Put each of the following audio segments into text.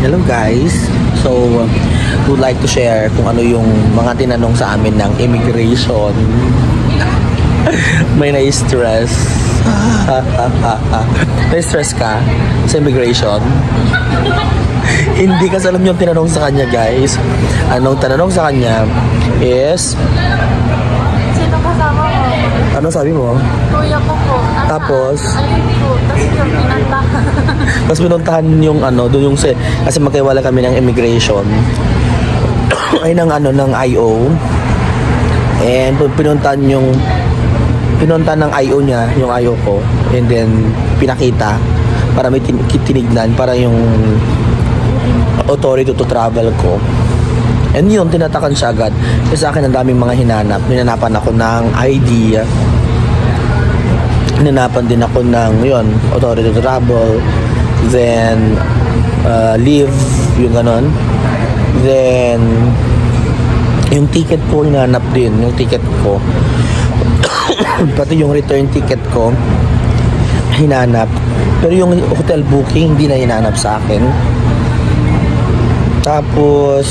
Hello guys. So, would like to share kung ano yung mga tinanong sa amin ng immigration. May na-stress. Na-stress ka sa immigration? Hindi kasi alam yung tinanong sa kanya guys. Anong tinanong sa kanya is, sino kasama mo? ano sabi mo? Kuya ko po. Tapos? Ayun po. Tapos yung pinantahan. Tapos pinuntahan yung ano, doon yung kasi magkaiwala kami ng immigration. Ay ng ano, ng IO. And pinuntahan ng IO niya, yung IO ko. And then pinakita para may tinignan para yung authority to travel ko. And yun, tinatakan siya agad. Kasi sa akin, ang daming mga hinanap. Hinanapan ako ng ID. Hinanapan din ako ng, yun, authority to travel. Then, leave, yung ganon. Then, yung ticket ko, hinanap din. Yung ticket ko. Pati yung return ticket ko, hinanap. Pero yung hotel booking, hindi na hinanap sa akin. Tapos,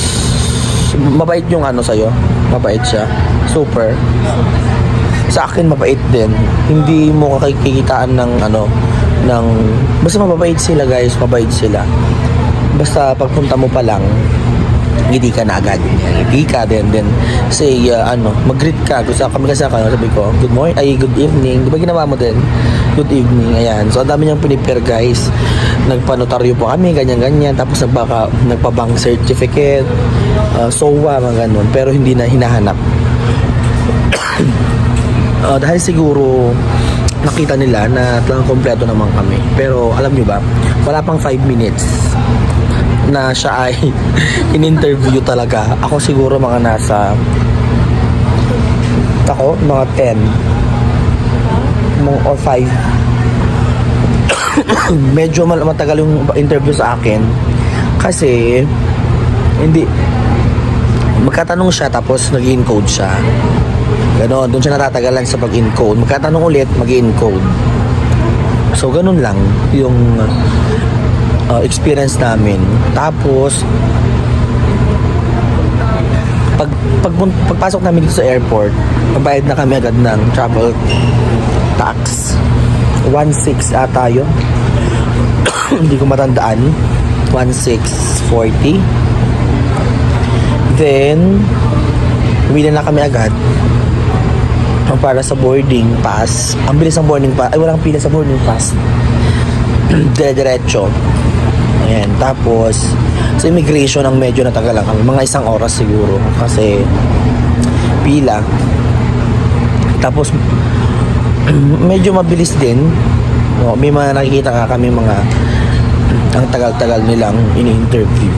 mabait yung ano sa'yo. Mabait siya. Super. Sa akin, mabait din. Hindi mo kakikitaan ng ano, basta mababait sila guys. Mabait sila. Basta pagpunta mo pa lang, hindi ka na agad. Hindi ka din. Say, mag-greet ka. Gusto kami kasi ako, sabi ko, good morning, good evening. Di ba ginawa mo din? Good evening. Ayan. So, ang dami niyang pinipare guys. Nagpanotaryo po kami, ganyan-ganyan. Tapos nagpa-bank certificate, SOA, mga ganun. Pero hindi na hinahanap. Dahil siguro nakita nila na talagang kompleto naman kami. Pero alam nyo ba, wala pang 5 minutes na siya ay in-interview talaga. Ako siguro mga nasa mga 10 or 5. Medyo matagal yung interview sa akin kasi hindi magkatanong siya tapos nag-encode siya. Ganon, doon siya natatagalan sa pag-encode. Magkatanong ulit, mag-encode. So, ganun lang yung experience namin. Tapos, pagpasok namin dito sa airport, magbayad na kami agad ng travel tax. 1,600 ata yun. Hindi ko matandaan. 1,640. Then, umili na kami agad para sa boarding pass. Ang bilis ng boarding pass. Ay, walang pila sa boarding pass. Diretso. Ayan. Tapos, sa immigration, ang medyo natagalan kami. Mga 1 oras siguro. Kasi, pila. Tapos, medyo mabilis din. May mga nakikita ka kami mga ang tagal-tagal nilang ini-interview.